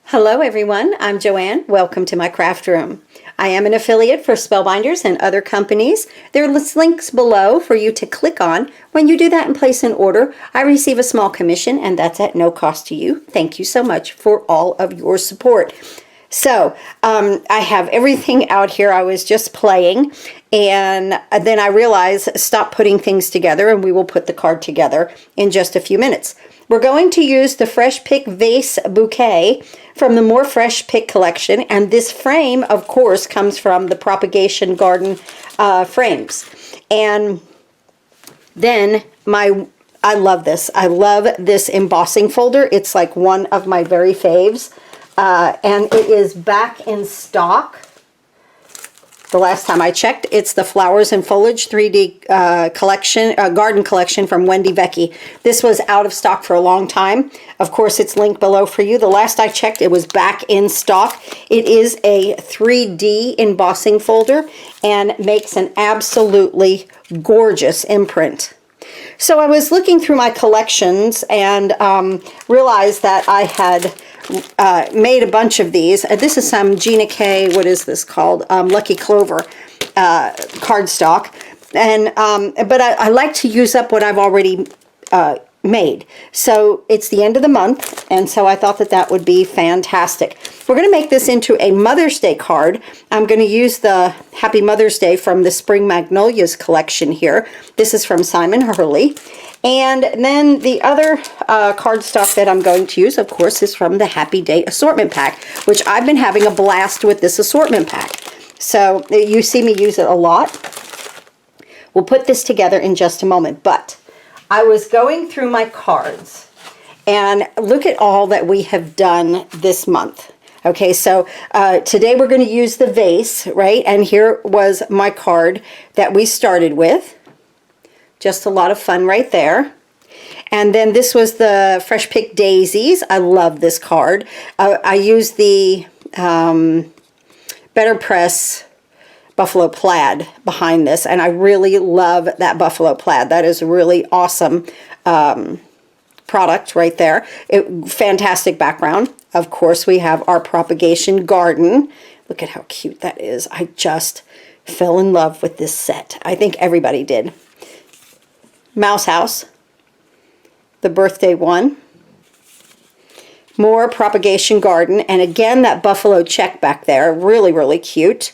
Hello everyone, I'm Joanne. Welcome to my craft room. I am an affiliate for Spellbinders and other companies. There are links below for you to click on. When you do that and place an order, I receive a small commission, and that's at no cost to you. Thank you so much for all of your support. So I have everything out here. I was just playing, and then I realized stop putting things together, and we will put the card together in just a few minutes. We're going to use the Fresh Pick Vase Bouquet from the More Fresh Pick collection, and this frame, of course, comes from the Propagation garden frames. And then I love this. I love this embossing folder. It's like one of my very faves, and it is back in stock. The last time I checked, it's the Flowers and Foliage 3D collection, garden collection from WENDY VECCHI. This was out of stock for a long time. Of course, it's linked below for you. The last I checked, it was back in stock. It is a 3D embossing folder and makes an absolutely gorgeous imprint. So I was looking through my collections and realized that I had made a bunch of these. This is some Gina K, what is this called? Lucky Clover cardstock. And but I like to use up what I've already made. So it's the end of the month, and so I thought that that would be fantastic. We're going to make this into a Mother's Day card. I'm going to use the Happy Mother's Day from the Spring Magnolias collection here. This is from Simon Hurley. And then the other cardstock that I'm going to use, of course, is from the Happy Day assortment pack, which I've been having a blast with this assortment pack. So you see me use it a lot. We'll put this together in just a moment, but I was going through my cards, and look at all that we have done this month. Okay, so today we're going to use the vase, right? And here was my card that we started with. Just a lot of fun right there. And then this was the Fresh Pick Daisies. I love this card. I used the BETTERPRESS Buffalo Plaid behind this, and I really love that Buffalo Plaid. That is a really awesome product right there. Fantastic background. Of course, we have our Propagation Garden. Look at how cute that is. I just fell in love with this set. I think everybody did. Mouse House, the birthday one. More Propagation Garden, and again that buffalo check back there. Really, really cute.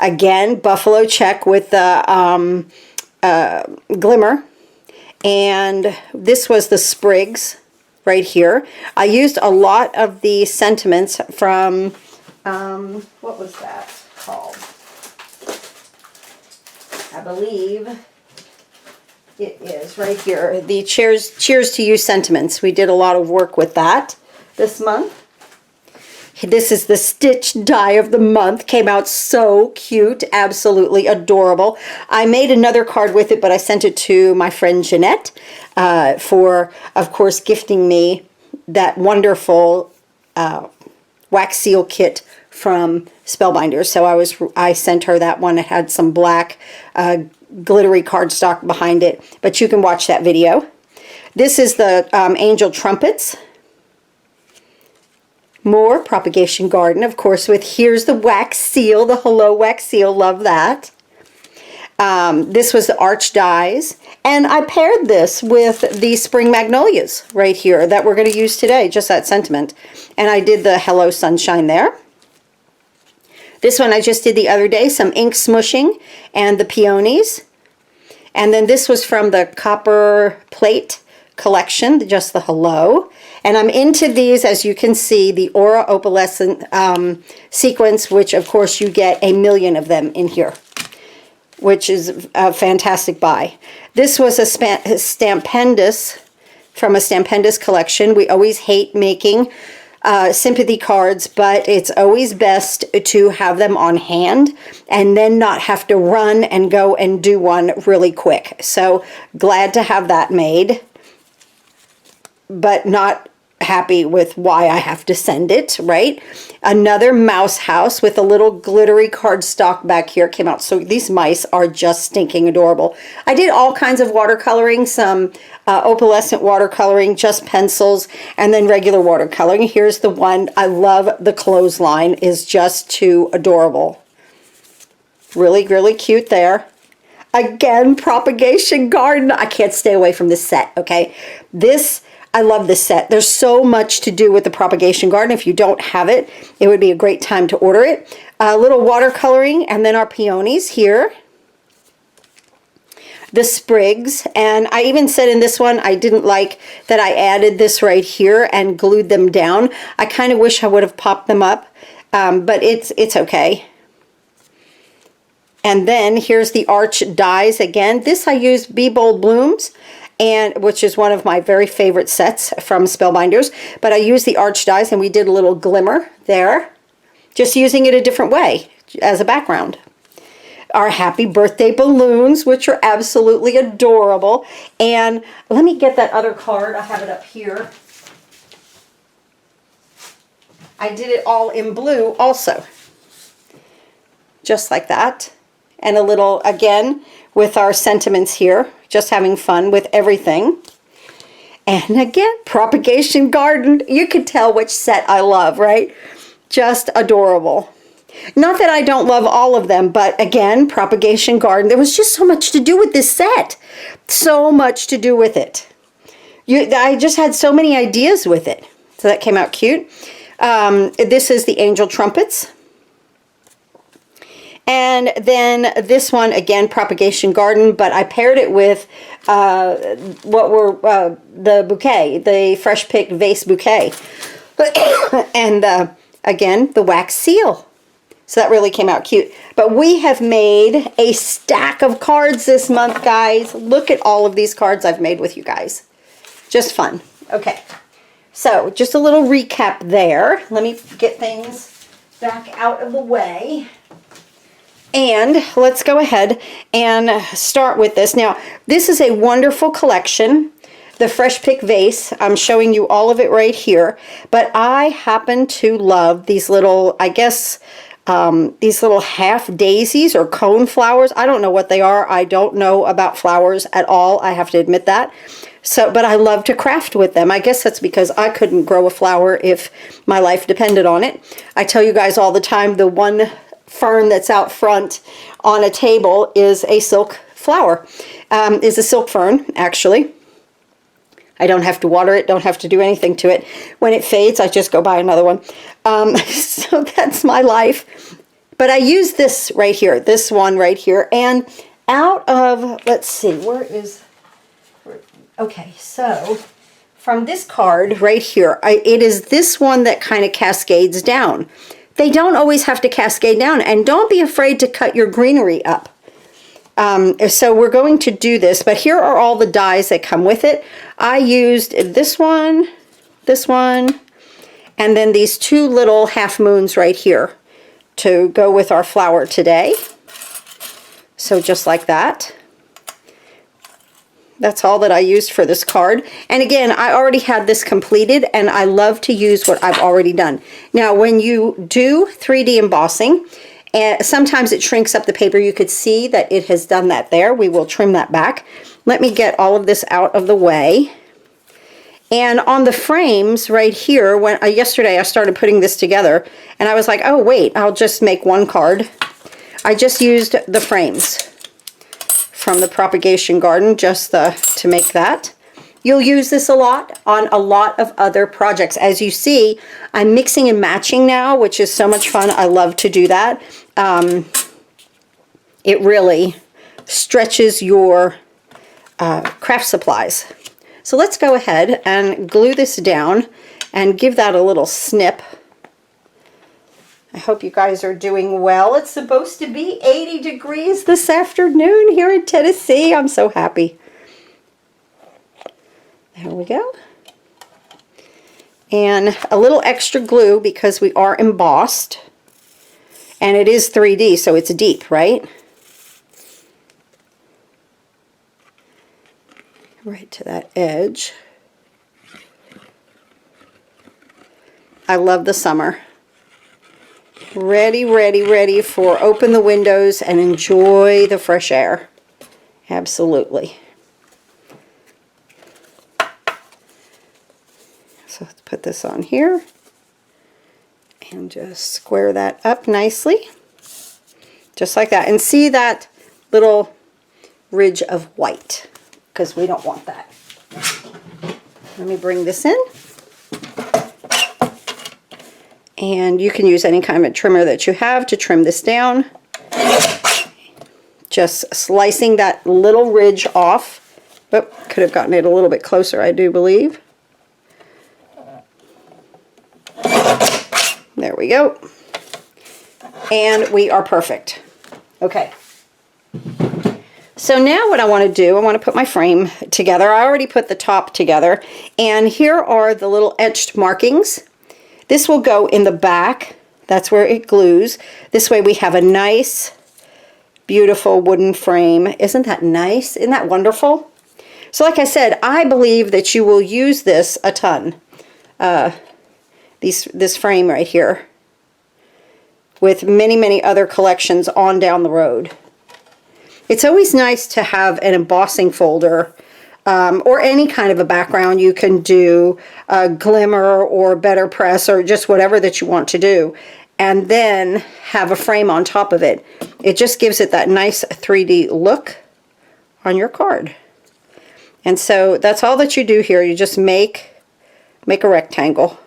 Again, buffalo check with the glimmer. And this was the sprigs right here. I used a lot of the sentiments from, what was that called? I believe it is right here. The Cheers to You sentiments. We did a lot of work with that this month. This is the Stitch Die of the Month. Came out so cute. Absolutely adorable. I made another card with it, but I sent it to my friend Jeanette for, of course, gifting me that wonderful wax seal kit from Spellbinders. So I sent her that one. It had some black glittery cardstock behind it, but you can watch that video. This is the Angel Trumpets. More Propagation Garden, of course, with here's the wax seal, the Hello Wax Seal. Love that. This was the Arch Dies, and I paired this with the Spring Magnolias right here that we're going to use today, just that sentiment. And I did the Hello Sunshine there. This one I just did the other day, some ink smushing and the peonies. And then this was from the Copper Plate collection, just the Hello. And I'm into these, as you can see, the Aura Opalescent sequins, which of course you get 1 million of them in here, which is a fantastic buy. This was a Spellbinders from a Spellbinders collection. We always hate making sympathy cards, but it's always best to have them on hand and then not have to run and go and do one really quick. So glad to have that made, but not happy with why I have to send it, right? Another mouse house with a little glittery cardstock back here came out. So these mice are just stinking adorable. I did all kinds of watercoloring, some opalescent watercoloring, just pencils, and then regular watercoloring. Here's the one. I love the clothesline, is just too adorable. Really, really cute there. Again, Propagation Garden. I can't stay away from this set, okay? I love this set. There's so much to do with the Propagation Garden. If you don't have it, it would be a great time to order it. A little watercoloring, and then our peonies here. The sprigs, and I even said in this one I didn't like that I added this right here and glued them down. I kind of wish I would have popped them up, but it's okay. And then here's the Arch dies again. This I used Be Bold Blooms, and which is one of my very favorite sets from Spellbinders. But I used the Arch dies, and we did a little glimmer there, just using it a different way as a background. Our happy birthday balloons, which are absolutely adorable. And let me get that other card. I have it up here. I did it all in blue also, just like that. And a little, again, with our sentiments here, just having fun with everything. And again, Propagation Garden. You can tell which set I love, right? Just adorable. Not that I don't love all of them, but again, Propagation Garden. There was just so much to do with this set. So much to do with it. I just had so many ideas with it. So that came out cute. This is the Angel Trumpets. And then this one, again, Propagation Garden, but I paired it with the bouquet, the fresh picked Vase Bouquet. And again, the wax seal. So that really came out cute. But we have made a stack of cards this month, guys. Look at all of these cards I've made with you guys. Just fun. Okay. So just a little recap there. Let me get things back out of the way. And let's go ahead and start with this. Now, this is a wonderful collection. The Fresh Pick Vase, I'm showing you all of it right here. But I happen to love these little, I guess, these little half daisies or cone flowers. I don't know what they are. I don't know about flowers at all. I have to admit that. So, but I love to craft with them. I guess that's because I couldn't grow a flower if my life depended on it. I tell you guys all the time, the one fern that's out front on a table is a silk flower, is a silk fern, actually. I don't have to water it, don't have to do anything to it. When it fades, I just go buy another one. So that's my life. But I use this right here, this one right here. And out of, let's see, okay, so from this card right here, it is this one that kind of cascades down. They don't always have to cascade down, and don't be afraid to cut your greenery up. So we're going to do this, but here are all the dies that come with it. I used this one, and then these two little half moons right here to go with our flower today. So just like that. That's all that I used for this card. And again, I already had this completed, and I love to use what I've already done. Now, when you do 3D embossing, and sometimes it shrinks up the paper, you could see that it has done that there. We will trim that back. Let me get all of this out of the way. And on the frames right here, when yesterday I started putting this together, and I was like, oh wait, I'll just make one card. I just used the frames from the Propagation Garden just to make that. You'll use this a lot on a lot of other projects. As you see, I'm mixing and matching now, which is so much fun. I love to do that. It really stretches your craft supplies. So let's go ahead and glue this down and give that a little snip. I hope you guys are doing well. It's supposed to be 80 degrees this afternoon here in Tennessee. I'm so happy. There we go. And a little extra glue because we are embossed. And it is 3D, so it's deep, right? Right to that edge. I love the summer. Ready, ready, ready for open the windows and enjoy the fresh air. Absolutely. So let's put this on here and just square that up nicely. Just like that. And see that little ridge of white, because we don't want that. Let me bring this in. And you can use any kind of trimmer that you have to trim this down. Just slicing that little ridge off. Oh, could have gotten it a little bit closer, I do believe. There we go. And we are perfect. Okay. So now what I want to do, I want to put my frame together. I already put the top together. And here are the little etched markings. This will go in the back. That's where it glues. This way we have a nice, beautiful wooden frame. Isn't that nice? Isn't that wonderful? So like I said, I believe that you will use this a ton. This frame right here. With many, many other collections on down the road. It's always nice to have an embossing folder or any kind of a background. You can do Glimmer or BETTERPRESS or just whatever that you want to do. And then have a frame on top of it. It just gives it that nice 3D look on your card. And so that's all that you do here. You just make a rectangle.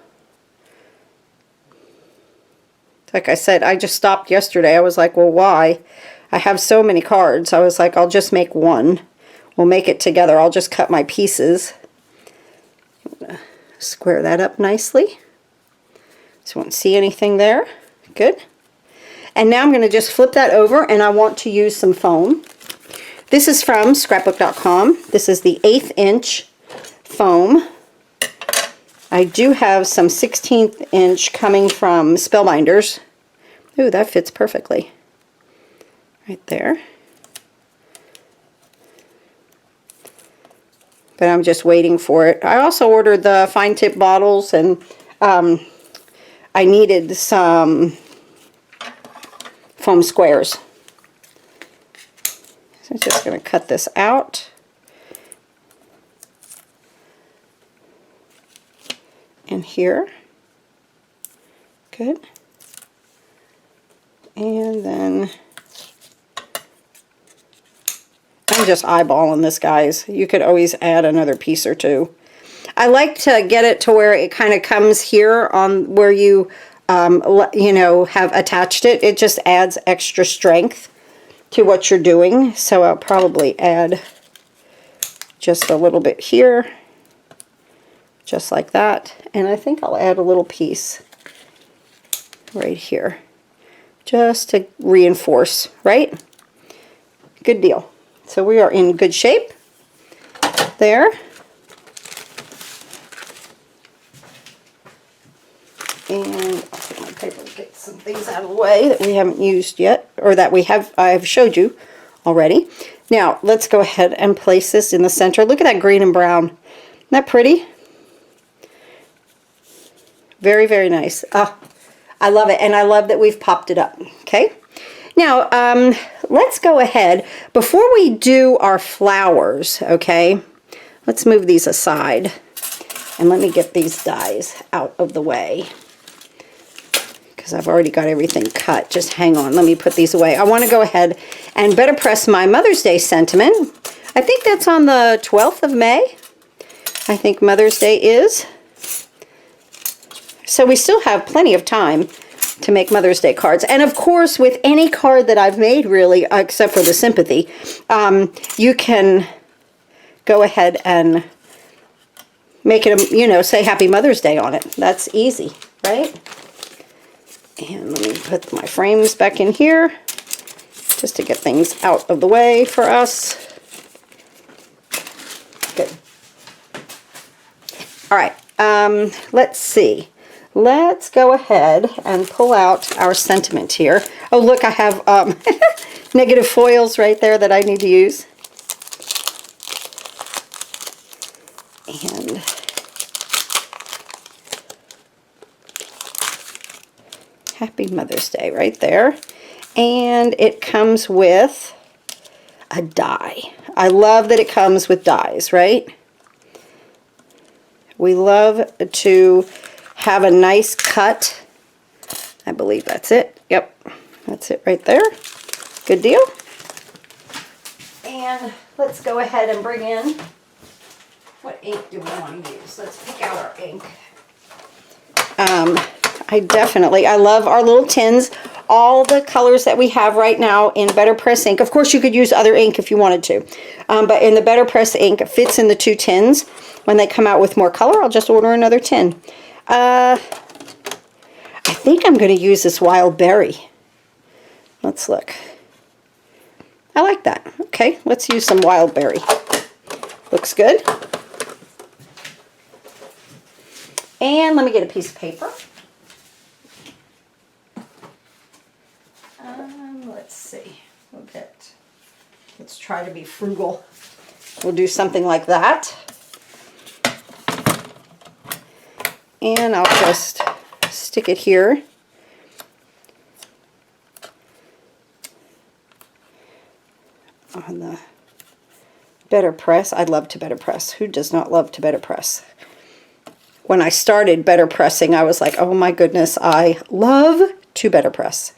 Like I said, I just stopped yesterday. I was like, well, why? I have so many cards. I was like, I'll just make one. We'll make it together. I'll just cut my pieces. Square that up nicely. So you won't see anything there. Good. And now I'm going to just flip that over, and I want to use some foam. This is from scrapbook.com. This is the 1/8 inch foam. I do have some 16th inch coming from Spellbinders. Ooh, that fits perfectly. Right there. But I'm just waiting for it. I also ordered the fine tip bottles, and I needed some foam squares. So I'm just going to cut this out. And here. Good. And then I'm just eyeballing this, guys. You could always add another piece or two. I like to get it to where it kind of comes here on where you, you know, have attached it. It just adds extra strength to what you're doing. So I'll probably add just a little bit here. Just like that. And I think I'll add a little piece right here. Just to reinforce, right? Good deal. So we are in good shape there. And I'll take my paper to get some things out of the way that we haven't used yet, or that I've showed you already. Now let's go ahead and place this in the center. Look at that green and brown. Isn't that pretty? Very, very nice. I love it, and I love that we've popped it up. Okay. Now, let's go ahead. Before we do our flowers, okay, let's move these aside. And let me get these dies out of the way, because I've already got everything cut. Just hang on. Let me put these away. I want to go ahead and better press my Mother's Day sentiment. I think that's on the 12th of May. I think Mother's Day is. So we still have plenty of time to make Mother's Day cards. And of course, with any card that I've made, really, except for the sympathy, you can go ahead and make it, you know, say Happy Mother's Day on it. That's easy, right? And let me put my frames back in here just to get things out of the way for us. Good. All right, let's see. Let's go ahead and pull out our sentiment here. Oh, look, I have negative foils right there that I need to use. And Happy Mother's Day right there. And it comes with a die. I love that it comes with dies, right? We love to have a nice cut. I believe that's it. Yep, that's it right there. Good deal. And let's go ahead and bring in, what ink do we want to use? Let's pick out our ink. I love our little tins. All the colors that we have right now in BETTERPRESS ink. Of course, you could use other ink if you wanted to. But in the BETTERPRESS ink, it fits in the 2 tins. When they come out with more color, I'll just order another tin. I think I'm going to use this wild berry. Let's look. I like that. Okay, let's use some wild berry. Looks good. And let me get a piece of paper. Let's see. Let's try to be frugal. We'll do something like that. And I'll just stick it here. On the BETTERPRESS. I love to BETTERPRESS. Who does not love to BETTERPRESS? When I started BETTERPRESSing, I was like, oh my goodness, I love to BETTERPRESS.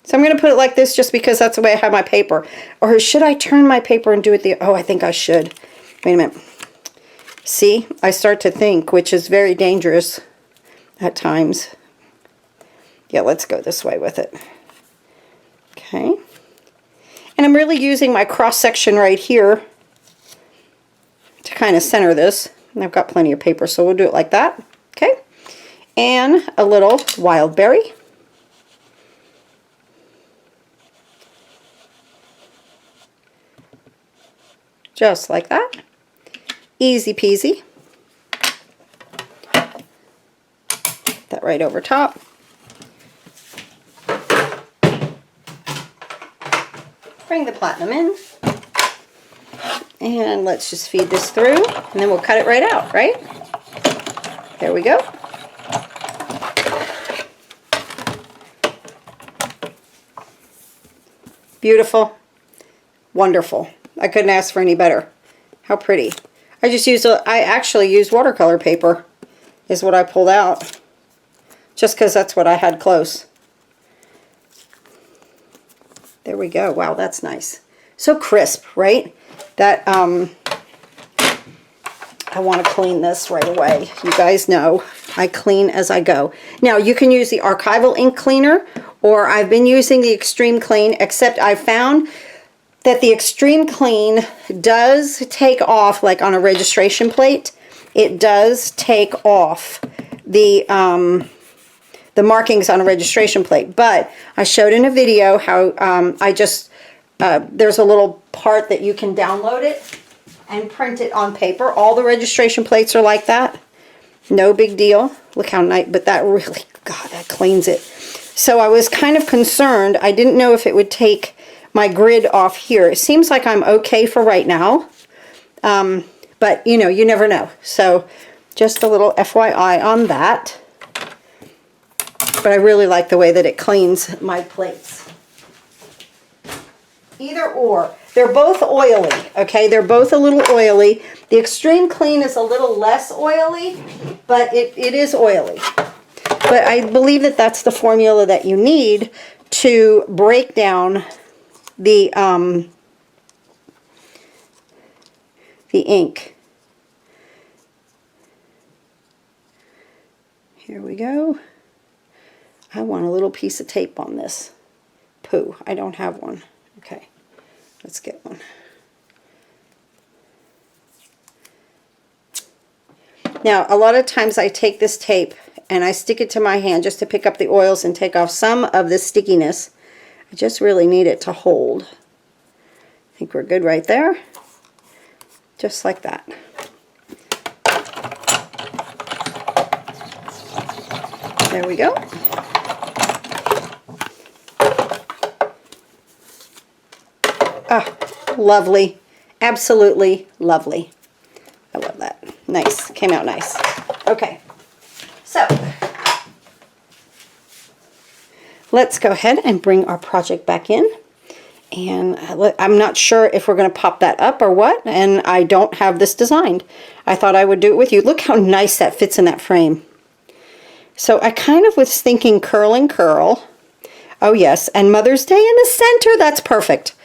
So I'm going to put it like this just because that's the way I have my paper. Or should I turn my paper and do it oh, I think I should. Wait a minute. See, I start to think, which is very dangerous at times. Yeah, let's go this way with it. Okay. And I'm really using my cross section right here to kind of center this. And I've got plenty of paper, so we'll do it like that. Okay. And a little wild berry. Just like that. Easy peasy. That right over top. Bring the platinum in. And let's just feed this through, and then we'll cut it right out, right? There we go. Beautiful. Wonderful. I couldn't ask for any better. How pretty. I actually used watercolor paper is what I pulled out. Just because that's what I had close. There we go. Wow, that's nice. So crisp, right? That, I want to clean this right away. You guys know I clean as I go. Now, you can use the Archival ink cleaner, or I've been using the Extreme Clean, except I found that the Extreme Clean does take off, like on a registration plate, it does take off the markings on a registration plate. But I showed in a video how there's a little part that you can download it and print it on paper. All the registration plates are like that. No big deal. Look how nice, but that really, God, that cleans it. So I was kind of concerned. I didn't know if it would take my grid off here. It seems like I'm okay for right now. But, you know, you never know. So just a little FYI on that. But I really like the way that it cleans my plates. Either or. They're both oily, okay? They're both a little oily. The Extreme Clean is a little less oily, but it is oily. But I believe that that's the formula that you need to break down the ink. Here we go. I want a little piece of tape on this. Pooh, I don't have one. Okay, let's get one. Now, a lot of times I take this tape and I stick it to my hand just to pick up the oils and take off some of the stickiness. I just really need it to hold. I think we're good right there. Just like that. There we go. Ah, lovely. Absolutely lovely. I love that. Nice. Came out nice. Okay. So, let's go ahead and bring our project back in. And I'm not sure if we're going to pop that up or what, and I don't have this designed. I thought I would do it with you. Look how nice that fits in that frame. So I kind of was thinking curl and curl. Oh yes, and Mother's Day in the center. That's perfect.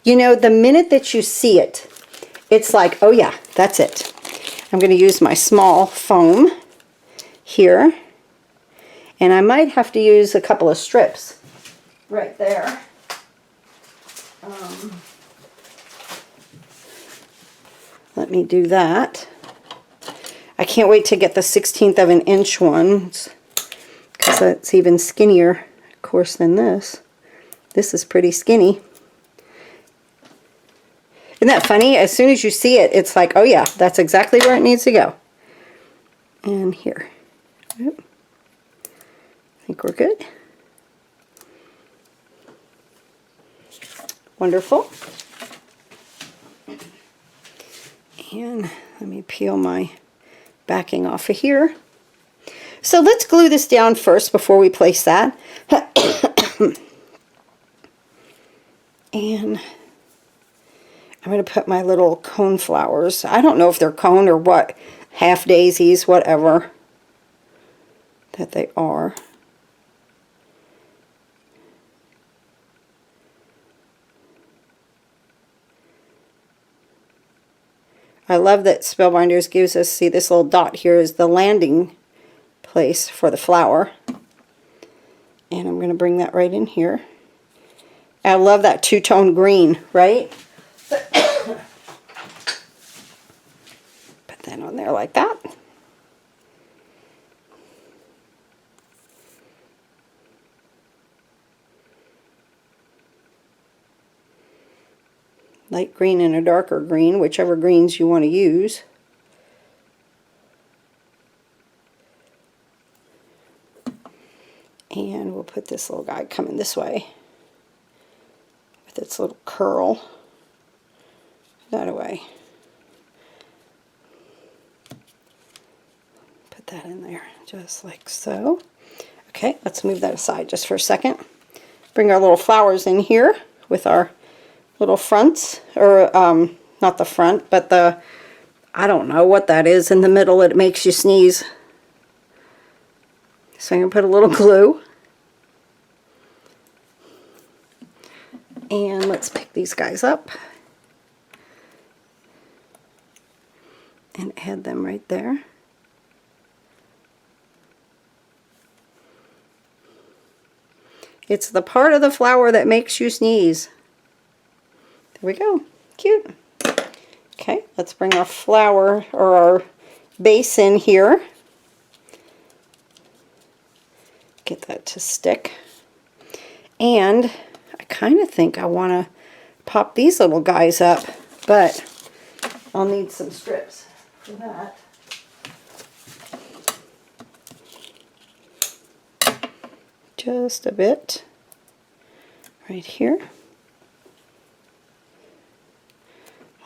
You know, the minute that you see it, it's like, oh yeah, that's it. I'm going to use my small foam here. And I might have to use a couple of strips right there. Let me do that. I can't wait to get the 1/16 of an inch ones, because that's even skinnier, of course, than this. This is pretty skinny. Isn't that funny? As soon as you see it, it's like, oh yeah, that's exactly where it needs to go. And here. Yep. I think we're good. Wonderful. And let me peel my backing off of here. So let's glue this down first before we place that. And I'm going to put my little cone flowers. I don't know if they're cone or what. Half daisies, whatever that they are. I love that Spellbinders gives us, see this little dot here is the landing place for the flower. And I'm going to bring that right in here. I love that two-tone green, right? Put that on there like that. Light green and a darker green, whichever greens you want to use. And we'll put this little guy coming this way with its little curl that away. Put that in there just like so. Okay, let's move that aside just for a second. Bring our little flowers in here with our little fronts, or not the front, but the, I don't know what that is in the middle. It makes you sneeze. So I'm going to put a little glue. And let's pick these guys up. And add them right there. It's the part of the flower that makes you sneeze. There we go. Cute. Okay, let's bring our flower or our base in here. Get that to stick. And I kind of think I want to pop these little guys up, but I'll need some strips for that. Just a bit right here.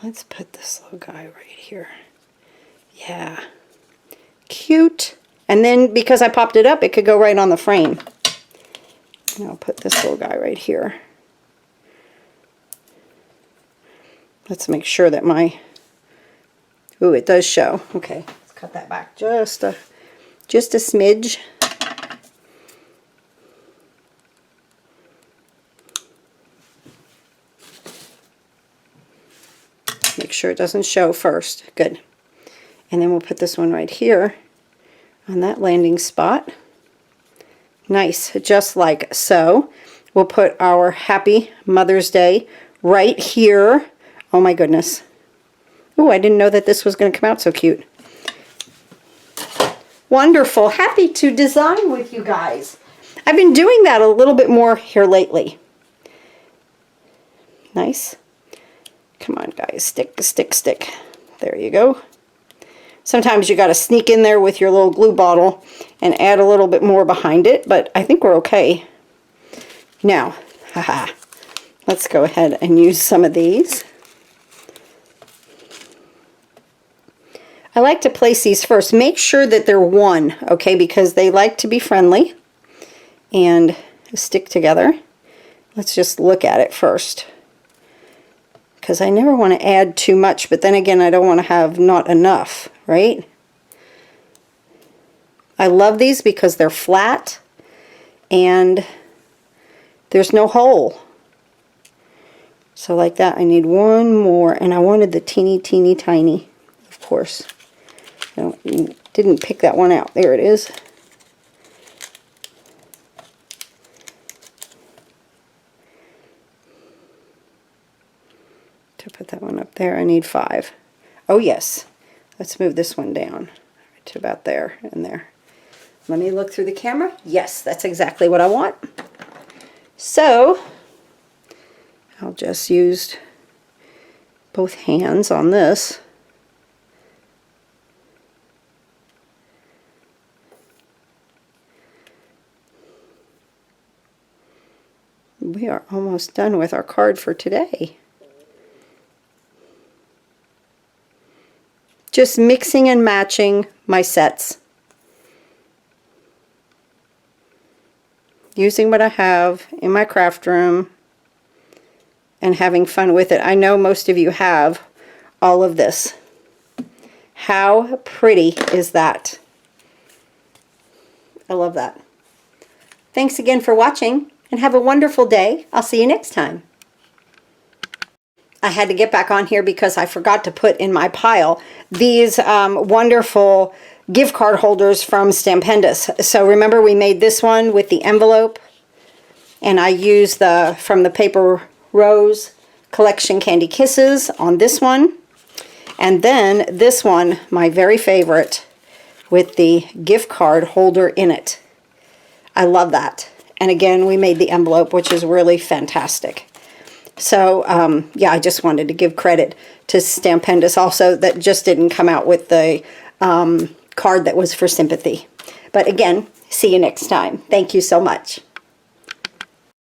Let's put this little guy right here. Yeah. Cute. And then because I popped it up, it could go right on the frame. And I'll put this little guy right here. Let's make sure that my... Ooh, it does show. Okay, let's cut that back just a smidge. Make sure it doesn't show first. Good. And then we'll put this one right here on that landing spot. Nice, just like so. We'll put our Happy Mother's Day right here. Oh my goodness. Oh, I didn't know that this was going to come out so cute. Wonderful. Happy to design with you guys. I've been doing that a little bit more here lately. Nice. Come on, guys. Stick, stick, stick. There you go. Sometimes you got to sneak in there with your little glue bottle and add a little bit more behind it, but I think we're okay. Now, haha, let's go ahead and use some of these. I like to place these first. Make sure that they're one, okay, because they like to be friendly. and stick together. Let's just look at it first, because I never want to add too much, but then again I don't want to have not enough, right? I love these because they're flat and there's no hole. So like that, I need one more, and I wanted the teeny tiny, of course. No, didn't pick that one out. There it is. To put that one up there, I need 5. Oh yes, let's move this one down to about there and there. Let me look through the camera. Yes, that's exactly what I want. So I'll just use both hands on this. We are almost done with our card for today. Just mixing and matching my sets. Using what I have in my craft room and having fun with it. I know most of you have all of this. How pretty is that? I love that. Thanks again for watching, and have a wonderful day. I'll see you next time. I had to get back on here because I forgot to put in my pile these wonderful gift card holders from Spellbinders. So remember, we made this one with the envelope, and I used the from the Paper Rose Collection Candy Kisses on this one, and then this one, my very favorite, with the gift card holder in it. I love that. And again, we made the envelope, which is really fantastic. So yeah, I just wanted to give credit to Spellbinders also, that just didn't come out with the card that was for sympathy. But again, see you next time. Thank you so much.